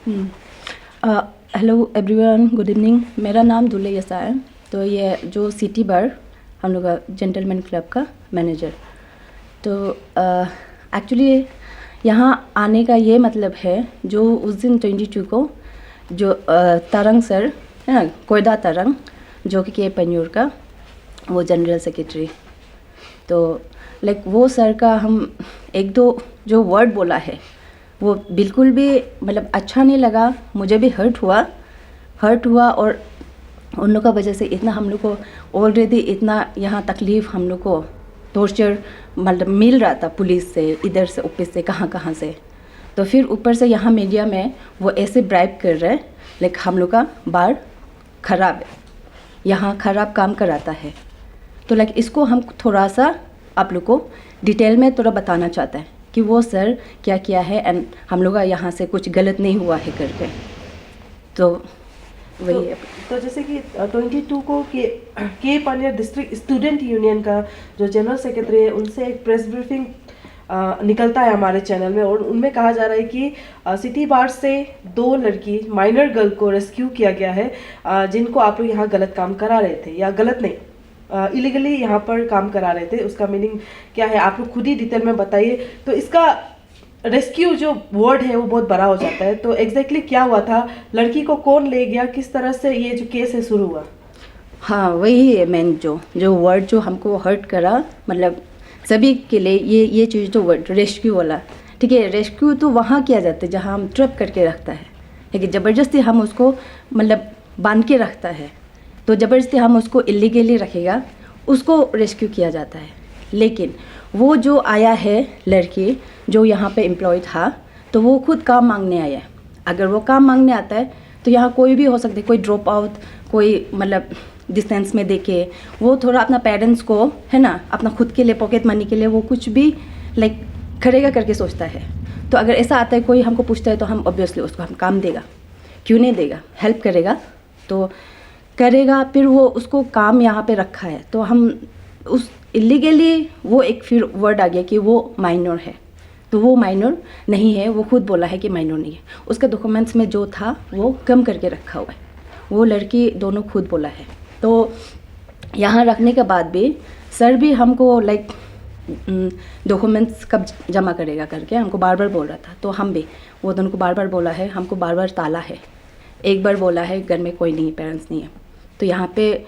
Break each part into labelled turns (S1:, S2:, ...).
S1: Hello everyone, good evening. मेरा नाम दुल्ले यसा है। तो ये जो सिटी बार हम लोग का जेंटलमैन क्लब का मैनेजर। तो एक्चुअली यहाँ आने का ये मतलब है, जो उस दिन 22 को जो तरंग सर है ना, कोयदा तरंग, जो कि के पन्यूर का वो जनरल सेक्रेटरी। तो लाइक वो सर का हम एक दो जो वर्ड बोला है वो बिल्कुल भी मतलब अच्छा नहीं लगा। मुझे भी हर्ट हुआ और उन लोग का वजह से इतना हम लोग को ऑलरेडी इतना यहाँ तकलीफ़, हम लोग को टॉर्चर मतलब मिल रहा था पुलिस से, इधर से ऊपर से कहाँ से। तो फिर ऊपर से यहाँ मीडिया में वो ऐसे ब्राइब कर रहे हैं, लाइक हम लोग का बार ख़राब है, यहाँ ख़राब काम कराता है। तो लाइक इसको हम थोड़ा सा आप लोग को डिटेल में थोड़ा बताना चाहता है कि वो सर क्या किया है एंड हम लोग का यहाँ से कुछ गलत नहीं हुआ है करके। तो वही है।
S2: तो जैसे कि 22 को के पानियर डिस्ट्रिक्ट स्टूडेंट यूनियन का जो जनरल सेक्रेटरी है, उनसे एक प्रेस ब्रीफिंग निकलता है हमारे चैनल में, और उनमें कहा जा रहा है कि सिटी बार से 2 लड़की माइनर गर्ल को रेस्क्यू किया गया है, जिनको आप लोग यहाँ गलत काम करा रहे थे, या गलत नहीं इलीगली यहाँ पर काम करा रहे थे। उसका मीनिंग क्या है आप लोग खुद ही डिटेल में बताइए। तो इसका रेस्क्यू जो वर्ड है वो बहुत बड़ा हो जाता है। तो एग्जैक्टली क्या हुआ था, लड़की को कौन ले गया, किस तरह से ये जो केस है शुरू हुआ?
S1: हाँ, वही है मेन जो वर्ड जो हमको हर्ट करा, मतलब सभी के लिए ये चीज़ जो वर्ड रेस्क्यू वाला, ठीक है। रेस्क्यू तो वहाँ किया जाता है जहाँ हम ट्रैप करके रखता है, लेकिन ज़बरदस्ती हम उसको मतलब बांध के रखता है, तो ज़बरदस्ती हम उसको इलीगली रखेगा, उसको रेस्क्यू किया जाता है। लेकिन वो जो आया है लड़की जो यहाँ पे एम्प्लॉय था, तो वो खुद काम मांगने आया है। अगर वो काम मांगने आता है तो यहाँ कोई भी हो सकता है, कोई ड्रॉप आउट, कोई मतलब डिस्टेंस में देके वो थोड़ा अपना पेरेंट्स को है ना, अपना खुद के लिए पॉकेट मनी के लिए वो कुछ भी लाइक करेगा करके सोचता है। तो अगर ऐसा आता है, कोई हमको पूछता है, तो हम ऑब्वियसली उसको हम काम देगा, क्यों नहीं देगा, हेल्प करेगा तो करेगा। फिर वो उसको काम यहाँ पे रखा है, तो हम उस इलीगली वो एक फिर वर्ड आ गया कि वो माइनर है, तो वो माइनर नहीं है। वो खुद बोला है कि माइनर नहीं है, उसका डॉक्यूमेंट्स में जो था वो कम करके रखा हुआ है, वो लड़की दोनों खुद बोला है। तो यहाँ रखने के बाद भी सर भी हमको लाइक डॉक्यूमेंट्स कब जमा करेगा करके हमको बार बार बोल रहा था। तो हम भी वो दोनों को बार बार बोला है, हमको बार बार ताला है। एक बार बोला है घर में कोई नहीं है, पेरेंट्स नहीं है, तो यहाँ पे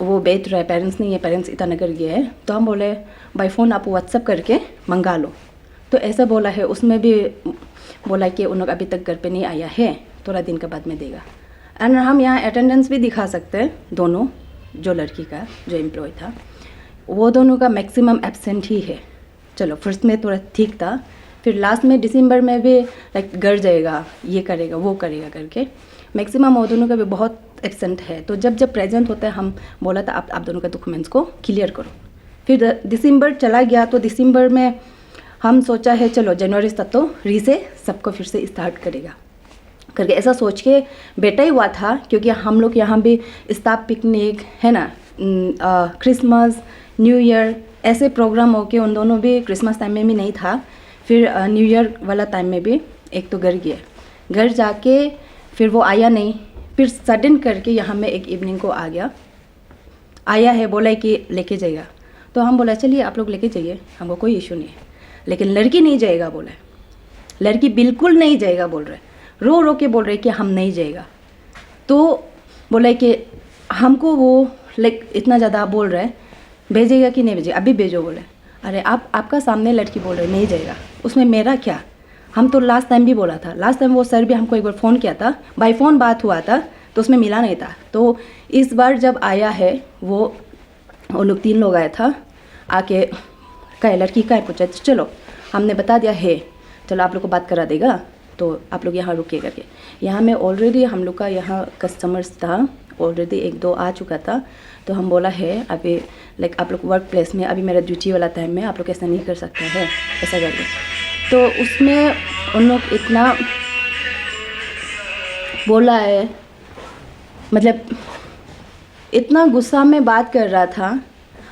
S1: वो बैठ रहा है, पेरेंट्स नहीं है, पेरेंट्स ईटानगर गए हैं। तो हम बोले बाय फ़ोन आप व्हाट्सअप करके मंगा लो, तो ऐसा बोला है। उसमें भी बोला कि उन लोग अभी तक घर पे नहीं आया है, थोड़ा दिन के बाद में देगा। एंड हम यहाँ अटेंडेंस भी दिखा सकते हैं, दोनों जो लड़की का जो एम्प्लॉय था वो दोनों का मैक्सिमम एब्सेंट ही है। चलो फर्स्ट में थोड़ा ठीक था, फिर लास्ट में दिसंबर में भी लाइक घर जाएगा, ये करेगा वो करेगा करके मैक्सिमम वो दोनों का भी बहुत एब्सेंट है। तो जब प्रेजेंट होता है हम बोला था आप दोनों का डॉक्यूमेंट्स को क्लियर करो। फिर दिसंबर चला गया, तो दिसंबर में हम सोचा है चलो जनवरी तक तो री से सबको फिर से स्टार्ट करेगा करके, ऐसा सोच के बेटा ही हुआ था। क्योंकि हम लोग यहाँ भी स्टाफ पिकनिक है ना, क्रिसमस न्यू ईयर ऐसे प्रोग्राम हो के उन दोनों भी क्रिसमस टाइम में भी नहीं था, फिर न्यू ईयर वाला टाइम में भी एक तो घर गया, घर जाके फिर वो आया नहीं, फिर सडन करके यहाँ में एक इवनिंग को आया है, बोला है कि लेके जाएगा। तो हम बोला चलिए आप लोग लेके जाइए, हमको कोई इशू नहीं है। लेकिन लड़की नहीं जाएगा बोला, लड़की बिल्कुल नहीं जाएगा बोल रहे, रो के बोल रहे कि हम नहीं जाएगा। तो बोला कि हमको वो लाइक इतना ज़्यादा बोल रहे भेजेगा कि नहीं भेजेगा, अभी भेजो बोले। अरे आपका सामने लड़की बोल रहे नहीं जाएगा, उसमें मेरा क्या। हम तो लास्ट टाइम भी बोला था, लास्ट टाइम वो सर भी हमको एक बार फ़ोन किया था, बाय फ़ोन बात हुआ था, तो उसमें मिला नहीं था। तो इस बार जब आया है वो लोग 3 लोग आया था, आके कहे लड़की का है पूछा, चलो हमने बता दिया है, चलो आप लोग को बात करा देगा, तो आप लोग यहाँ रुके करके। यहाँ में ऑलरेडी हम लोग का यहाँ कस्टमर्स था, ऑलरेडी 1-2 आ चुका था। तो हम बोला है अभी लाइक आप लोग वर्क प्लेस में, अभी मेरा ड्यूटी वाला टाइम में आप लोग ऐसा नहीं कर सकते हैं, ऐसा करके। तो उसमें उन लोग इतना बोला है, मतलब इतना गुस्सा में बात कर रहा था।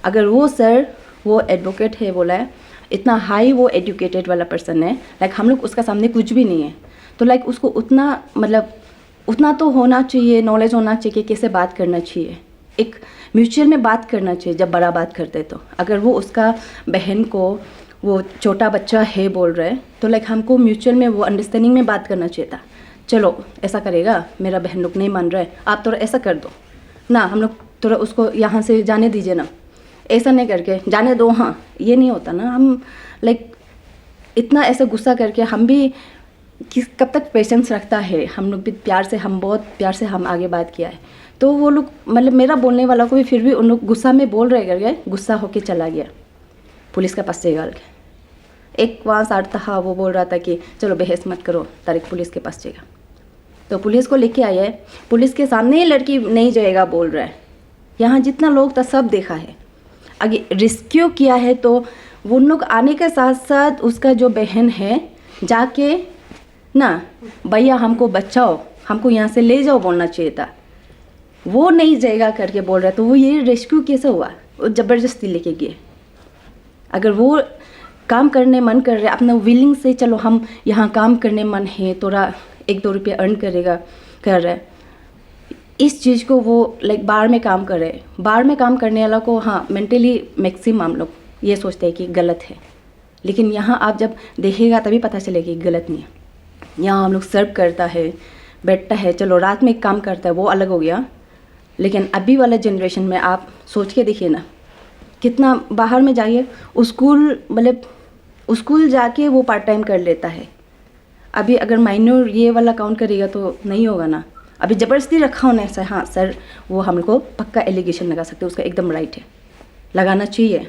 S1: अगर वो सर वो एडवोकेट है बोला है, इतना हाई वो एजुकेटेड वाला पर्सन है, लाइक हम लोग उसका सामने कुछ भी नहीं है, तो लाइक उसको उतना मतलब उतना तो होना चाहिए, नॉलेज होना चाहिए कि कैसे बात करना चाहिए, एक म्यूचुअल में बात करना चाहिए जब बड़ा बात करते तो। अगर वो उसका बहन को वो छोटा बच्चा है बोल रहा है तो लाइक हमको म्यूचुअल में वो अंडरस्टैंडिंग में बात करना चाहिए था। चलो ऐसा करेगा, मेरा बहन लोग नहीं मान रहा है, आप थोड़ा ऐसा कर दो ना, हम लोग थोड़ा उसको यहाँ से जाने दीजिए ना, ऐसा नहीं करके जाने दो। हाँ, ये नहीं होता ना, हम लाइक इतना ऐसा गुस्सा करके हम भी कब तक पेशेंस रखता है। हम लोग भी प्यार से, हम बहुत प्यार से हम आगे बात किया है, तो वो लोग मतलब मेरा बोलने वाला को भी फिर भी उन लोग गुस्सा में बोल रहे करके गुस्सा होके चला गया पुलिस के पास से गाल के। एक वहाँ साथ था, वो बोल रहा था कि चलो बहस मत करो, तारिक पुलिस के पास जाएगा। तो पुलिस को लेके आया है, पुलिस के सामने ही लड़की नहीं जाएगा बोल रहा है। यहाँ जितना लोग था सब देखा है, आगे रेस्क्यू किया है। तो वो लोग आने के साथ साथ उसका जो बहन है जाके ना, भैया हमको बचाओ, हमको यहाँ से ले जाओ बोलना चाहिए था, वो नहीं जाएगा करके बोल रहा है। तो वो ये रेस्क्यू कैसे हुआ? वो ज़बरदस्ती लेके गए। अगर वो काम करने मन कर रहे, अपना विलिंग से चलो हम यहाँ काम करने मन है, थोड़ा 1-2 रुपये अर्न करेगा कर रहे, इस चीज़ को वो लाइक बाहर में काम कर रहे। बाहर में काम करने वाला को हाँ मेंटली मैक्सिमम हम लोग ये सोचते हैं कि गलत है, लेकिन यहाँ आप जब देखेगा तभी पता चलेगा कि गलत नहीं है। यहाँ हम लोग सर्व करता है, बैठता है, चलो रात में काम करता है, वो अलग हो गया। लेकिन अभी वाला जनरेशन में आप सोच के देखिए ना, कितना बाहर में जाइए, स्कूल मतलब स्कूल जाके वो पार्ट टाइम कर लेता है। अभी अगर माइनर ये वाला काउंट करेगा तो नहीं होगा ना। अभी ज़बरदस्ती रखा होना ऐसा, हाँ सर वो हम लोग को पक्का एलिगेशन लगा सकते हैं, उसका एकदम राइट है, लगाना चाहिए।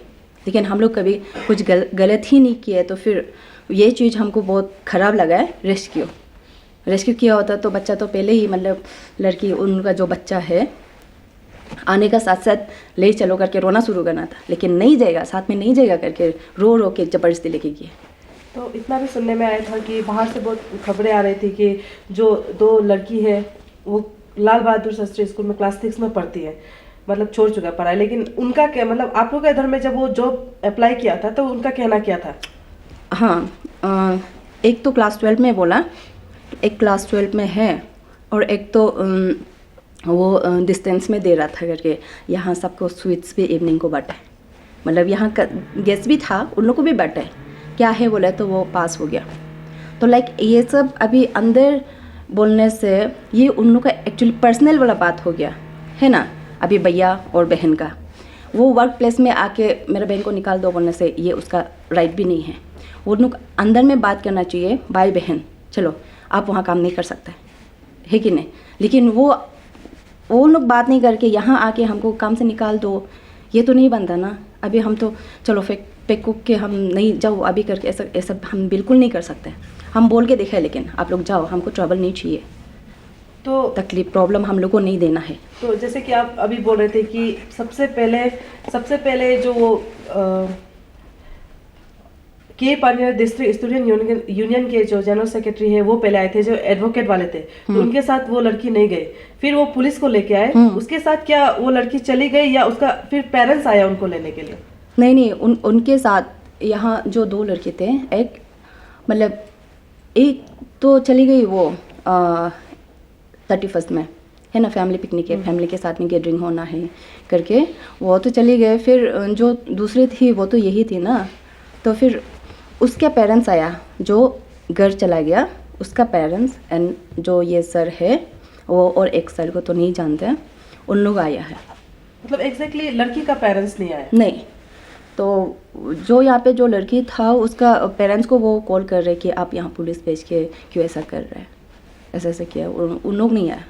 S1: लेकिन हम लोग कभी कुछ गलत ही नहीं किया है, तो फिर ये चीज़ हमको बहुत ख़राब लगा है। रेस्क्यू किया होता तो बच्चा तो पहले ही मतलब लड़की उनका जो बच्चा है आने का साथ साथ ले चलो करके रोना शुरू करना था, लेकिन नहीं जाएगा, साथ में नहीं जाएगा करके रो रो के ज़बरदस्ती लेके गए।
S2: तो इतना भी सुनने में आया था कि बाहर से बहुत खबरें आ रही थी कि जो 2 लड़की है वो लाल बहादुर शास्त्री स्कूल में क्लास 6 में पढ़ती है, मतलब छोड़ चुका पढ़ाई, लेकिन उनका क्या मतलब आप लोग के इधर में जब वो जॉब अप्लाई किया था तो उनका कहना क्या था?
S1: हाँ, एक तो क्लास 12 में बोला, एक क्लास 12 में है, और एक तो वो डिस्टेंस में दे रहा था करके यहाँ सबको स्वीट्स भी इवनिंग को बांटा है, मतलब यहाँ का गेस्ट भी था उन लोग को भी बांटा है। क्या है बोला तो वो पास हो गया। तो लाइक ये सब अभी अंदर बोलने से ये उन लोग का एक्चुअली पर्सनल वाला बात हो गया है ना। अभी भैया और बहन का वो वर्क प्लेस में आके मेरे बहन को निकाल दो बोलने से ये उसका राइट भी नहीं है। वो लोग अंदर में बात करना चाहिए, भाई बहन चलो आप वहाँ काम नहीं कर सकते है कि नहीं, लेकिन वो लोग बात नहीं करके यहाँ आके हमको काम से निकाल दो, ये तो नहीं बनता ना। अभी हम तो चलो फेंक के हम नहीं जाओ अभी करके ऐसा हम बिल्कुल नहीं कर सकते। हम बोल के देखा, लेकिन आप लोग जाओ, हमको ट्रबल नहीं चाहिए, तो तकलीफ प्रॉब्लम हम लोग को नहीं देना है।
S2: तो जैसे कि आप अभी बोल रहे थे कि सबसे पहले जो के पानियर डिस्ट्रिक्ट स्टूडेंट यूनियन के जो जनरल सेक्रेटरी है वो पहले आए थे, जो एडवोकेट वाले थे, तो उनके साथ वो लड़की नहीं गई, फिर वो पुलिस को लेके आए, उसके साथ क्या वो लड़की चली गई या उसका फिर पेरेंट्स आया उनको लेने के लिए?
S1: नहीं, उनके साथ यहाँ जो 2 लड़के थे, एक मतलब एक तो चली गई वो 31 में है ना, फैमिली पिकनिक है, फैमिली के साथ में गैदरिंग होना है करके वो तो चली गए। फिर जो दूसरी थी वो तो यही थी ना, तो फिर उसके पेरेंट्स आया, जो घर चला गया उसका पेरेंट्स एंड जो ये सर है वो, और एक सर को तो नहीं जानते, उन लोग आया है।
S2: मतलब एग्जैक्टली लड़की का पेरेंट्स नहीं आया? नहीं।
S1: तो जो यहाँ पे जो लड़की था उसका पेरेंट्स को वो कॉल कर रहे कि आप यहाँ पुलिस भेज के क्यों ऐसा कर रहे हैं, ऐसा किया, उन लोग नहीं आया।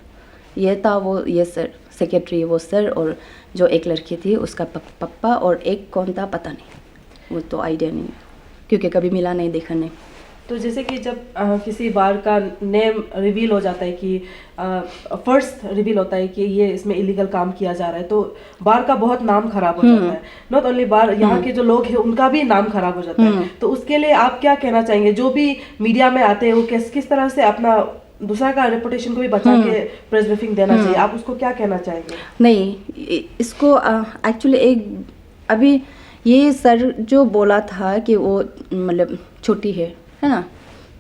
S1: ये था वो ये सर सेक्रेटरी, वो सर, और जो एक लड़की थी उसका पप्पा, और एक कौन था पता नहीं, वो तो आइडिया नहीं है क्योंकि कभी मिला नहीं, देखा नहीं।
S2: तो जैसे कि जब किसी बार का नेम रिवील हो जाता है कि फर्स्ट रिवील होता है कि ये इसमें इलीगल काम किया जा रहा है, तो बार का बहुत नाम खराब हो जाता है। नॉट ओनली बार, यहाँ के जो लोग हैं उनका भी नाम खराब हो जाता है। तो उसके लिए आप क्या कहना चाहेंगे? जो भी मीडिया में आते हैं वो किस तरह से अपना दूसरा का रेपुटेशन को भी बचा के प्रेस ब्रीफिंग देना चाहिए, आप उसको क्या कहना चाहेंगे?
S1: नहीं, इसको एक्चुअली एक अभी ये सर जो बोला था कि वो मतलब छोटी है ना,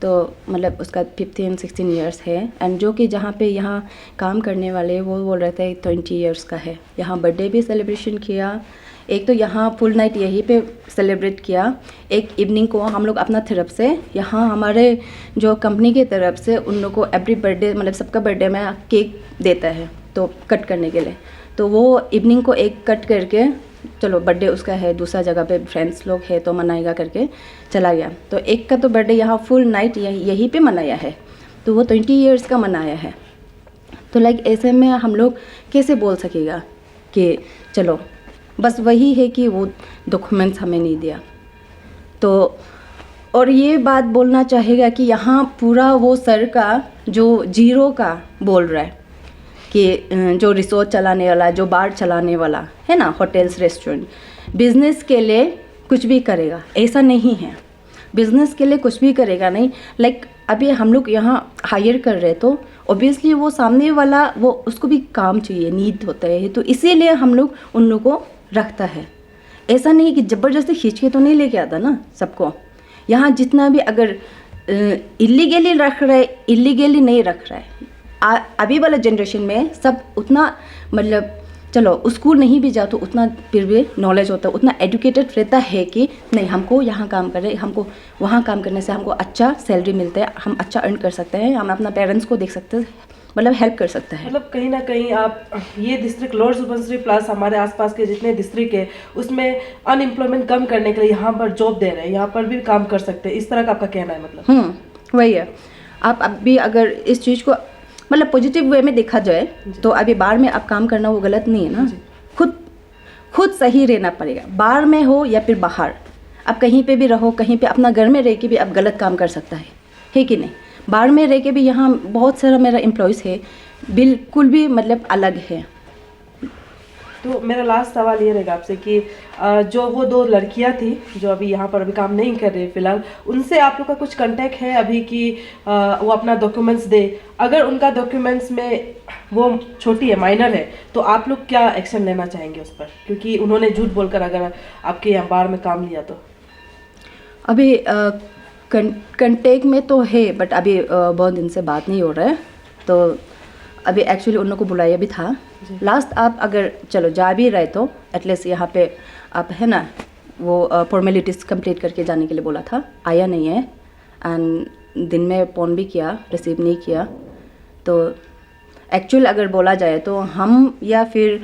S1: तो मतलब उसका 15-16 ईयर्स है। एंड जो कि जहाँ पे यहाँ काम करने वाले वो बोल रहे थे 20 ईयर्स का है। यहाँ बर्थडे भी सेलिब्रेशन किया, एक तो यहाँ फुल नाइट यहीं पे सेलिब्रेट किया, एक इवनिंग को हम लोग अपना तरफ से यहाँ हमारे जो कंपनी की तरफ से उन लोग को एवरी बर्थडे मतलब सबका बर्थडे में केक देता है तो कट करने के लिए, तो वो इवनिंग को एक कट करके चलो बर्थडे उसका है, दूसरा जगह पे फ्रेंड्स लोग है तो मनाएगा करके चला गया। तो एक का तो बर्थडे यहाँ फुल नाइट यहीं पे मनाया है, तो वो 20 ईयर्स का मनाया है। तो लाइक ऐसे में हम लोग कैसे बोल सकेगा कि चलो, बस वही है कि वो डॉक्यूमेंट्स हमें नहीं दिया। तो और ये बात बोलना चाहेगा कि यहाँ पूरा वो सर का जो जीरो का बोल रहा है कि जो रिसोर्ट चलाने वाला, जो बार चलाने वाला है ना, होटल्स रेस्टोरेंट, बिज़नेस के लिए कुछ भी करेगा, ऐसा नहीं है। बिज़नेस के लिए कुछ भी करेगा नहीं। लाइक अभी हम लोग यहाँ हायर कर रहे तो ऑब्वियसली वो सामने वाला वो उसको भी काम चाहिए, नीड होता है, तो इसीलिए हम लोग उन लोगों को रखता है। ऐसा नहीं कि ज़बरदस्ती खींच के तो नहीं लेके आता ना सबको। यहाँ जितना भी अगर इलीगली रख रहा है, इलीगली नहीं रख रहा है, अभी वाला जनरेशन में सब उतना मतलब चलो स्कूल नहीं भी जाओ तो उतना फिर भी नॉलेज होता है, उतना एजुकेटेड रहता है कि नहीं हमको यहाँ काम कर रहे हैं, हमको वहाँ काम करने से हमको अच्छा सैलरी मिलता है, हम अच्छा अर्न कर सकते हैं, हम अपना पेरेंट्स को देख सकते हैं, मतलब हेल्प कर सकता है।
S2: मतलब कहीं ना कहीं आप ये डिस्ट्रिक्ट लोअर सुबनसिरी प्लस हमारे आसपास के जितने डिस्ट्रिक्ट है उसमें अनएम्प्लॉयमेंट कम करने के लिए यहाँ पर जॉब दे रहे हैं, यहाँ पर भी काम कर सकते हैं, इस तरह का आपका कहना है? मतलब
S1: वही है। आप अभी अगर इस चीज़ को मतलब पॉजिटिव वे में देखा जाए तो अभी बाहर में आप काम करना वो गलत नहीं है ना। खुद सही रहना पड़ेगा, बाहर में हो या फिर बाहर, आप कहीं पे भी रहो, कहीं पे अपना घर में रह के भी आप गलत काम कर सकता है कि नहीं। बाहर में रह के भी यहाँ बहुत सारा मेरा एम्प्लॉयज़ है, बिल्कुल भी मतलब अलग है।
S2: तो मेरा लास्ट सवाल ये रहेगा आपसे कि जो वो 2 लड़कियां थी जो अभी यहाँ पर अभी काम नहीं कर रही फिलहाल, उनसे आप लोग का कुछ कांटेक्ट है अभी कि वो अपना डॉक्यूमेंट्स दे? अगर उनका डॉक्यूमेंट्स में वो छोटी है, माइनर है, तो आप लोग क्या एक्शन लेना चाहेंगे उस पर, क्योंकि उन्होंने झूठ बोलकर अगर आपके यहाँ बार में काम लिया? तो
S1: अभी कंटेक्ट में तो है बट अभी बहुत दिन से बात नहीं हो रहा है, तो अभी एक्चुअली उन लोगों को बुलाया भी था लास्ट। आप अगर चलो जा भी रहे तो एटलीस्ट यहाँ पे आप है ना वो फॉर्मेलिटीज़ कंप्लीट करके जाने के लिए बोला था, आया नहीं है। एंड दिन में फ़ोन भी किया, रिसीव नहीं किया। तो एक्चुअल अगर बोला जाए तो हम या फिर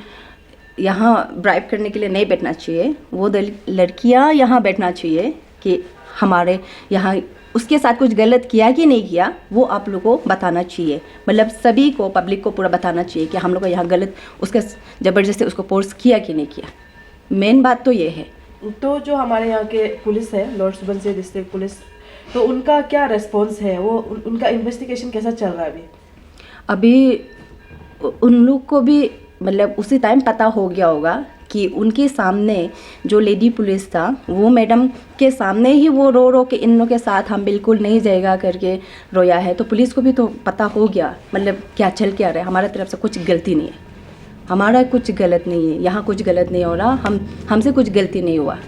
S1: यहाँ ब्राइब करने के लिए नहीं बैठना चाहिए, वो लड़कियाँ यहाँ बैठना चाहिए कि हमारे यहाँ उसके साथ कुछ गलत किया कि नहीं किया वो आप लोगों को बताना चाहिए। मतलब सभी को, पब्लिक को पूरा बताना चाहिए कि हम लोग को यहाँ गलत उसके ज़बरदस्ती उसको फोर्स किया कि नहीं किया। मेन बात तो ये है।
S2: तो जो हमारे यहाँ के पुलिस है, लोअर सुबनसिरी डिस्ट्रिक्ट पुलिस, तो उनका क्या रेस्पॉन्स है? वो उनका इन्वेस्टिगेशन कैसा चल रहा है
S1: अभी उन लोग को भी मतलब उसी टाइम पता हो गया होगा कि उनके सामने जो लेडी पुलिस था वो मैडम के सामने ही वो रो के इन लोगों के साथ हम बिल्कुल नहीं जाएगा करके रोया है। तो पुलिस को भी तो पता हो गया मतलब क्या चल क्या रहा है। हमारा तरफ से कुछ गलती नहीं है, हमारा कुछ गलत नहीं है, यहाँ कुछ गलत नहीं हो रहा, हमसे कुछ गलती नहीं हुआ।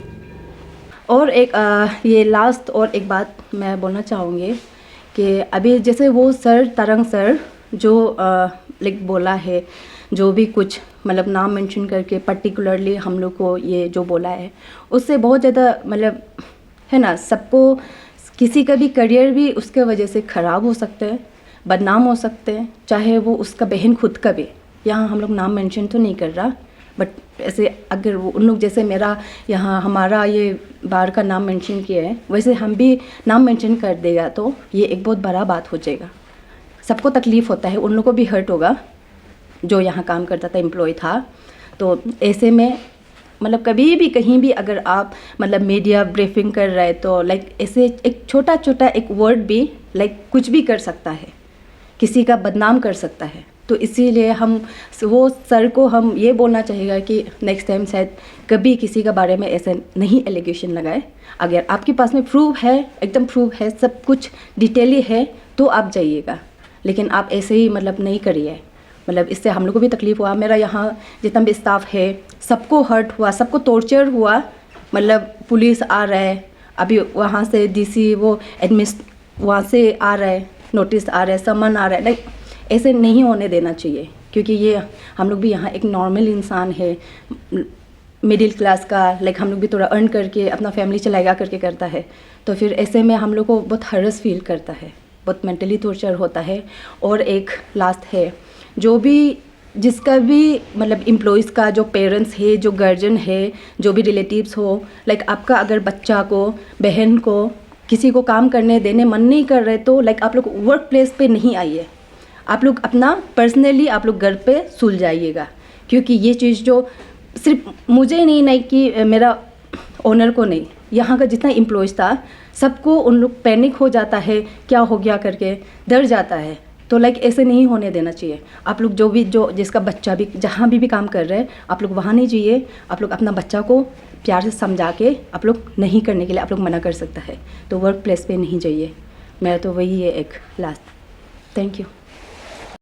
S1: और एक ये लास्ट और एक बात मैं बोलना चाहूँगी कि अभी जैसे वो सर तरंग सर जो लाइक बोला है, जो भी कुछ मतलब नाम मेंशन करके पर्टिकुलरली हम लोग को ये जो बोला है उससे बहुत ज़्यादा मतलब है ना, सबको किसी का भी करियर भी उसके वजह से ख़राब हो सकता है, बदनाम हो सकते हैं, चाहे वो उसका बहन खुद का भी। यहाँ हम लोग नाम मेंशन तो नहीं कर रहा बट ऐसे अगर वो उन लोग जैसे मेरा यहाँ हमारा ये बार का नाम मेंशन किया है वैसे हम भी नाम मेंशन कर देगा तो ये एक बहुत बड़ा बात हो जाएगा। सबको तकलीफ़ होता है, उन लोगों को भी हर्ट होगा जो यहाँ काम करता था, एम्प्लॉय था। तो ऐसे में मतलब कभी भी कहीं भी अगर आप मतलब मीडिया ब्रीफिंग कर रहे तो लाइक ऐसे एक छोटा छोटा एक वर्ड भी लाइक कुछ भी कर सकता है, किसी का बदनाम कर सकता है। तो इसीलिए हम वो सर को हम ये बोलना चाहिएगा कि नेक्स्ट टाइम शायद कभी किसी के बारे में ऐसे नहीं एलिगेशन लगाए। अगर आपके पास में प्रूफ है, एकदम प्रूफ है, सब कुछ डिटेली है तो आप जाइएगा, लेकिन आप ऐसे ही मतलब नहीं करिए। मतलब इससे हम लोग को भी तकलीफ़ हुआ, मेरा यहाँ जितना भी स्टाफ है सबको हर्ट हुआ, सबको टॉर्चर हुआ। मतलब पुलिस आ रहा है, अभी वहाँ से डीसी वो वहाँ से आ रहा है, नोटिस आ रहा है, समन आ रहा है, लाइक ऐसे नहीं होने देना चाहिए, क्योंकि ये हम लोग भी यहाँ एक नॉर्मल इंसान है, मिडिल क्लास का, लाइक हम लोग भी थोड़ा अर्न करके अपना फैमिली चलाएगा करके करता है, तो फिर ऐसे में हम लोग को बहुत हरस फील करता है, बहुत मेंटली टॉर्चर होता है। और एक लास्ट है, जो भी जिसका भी मतलब एम्प्लॉयज़ का जो पेरेंट्स है, जो गार्जियन है, जो भी रिलेटिव्स हो, लाइक आपका अगर बच्चा को, बहन को, किसी को काम करने देने मन नहीं कर रहे, तो लाइक आप लोग वर्क प्लेस पे नहीं आइए, आप लोग अपना पर्सनली आप लोग घर पे सुलझाइएगा। क्योंकि ये चीज़ जो सिर्फ मुझे नहीं, नहीं कि मेरा ओनर को नहीं, यहाँ का जितना एम्प्लॉयज़ था सबको उन लोग पैनिक हो जाता है, क्या हो गया करके डर जाता है। तो लाइक ऐसे नहीं होने देना चाहिए। आप लोग जो जिसका बच्चा भी जहाँ भी काम कर रहे हैं, आप लोग वहाँ नहीं जाइए, आप लोग अपना बच्चा को प्यार से समझा के आप लोग नहीं करने के लिए आप लोग मना कर सकता है, तो वर्क प्लेस पे नहीं जाइए। मेरा तो वही है एक लास्ट। Thank you.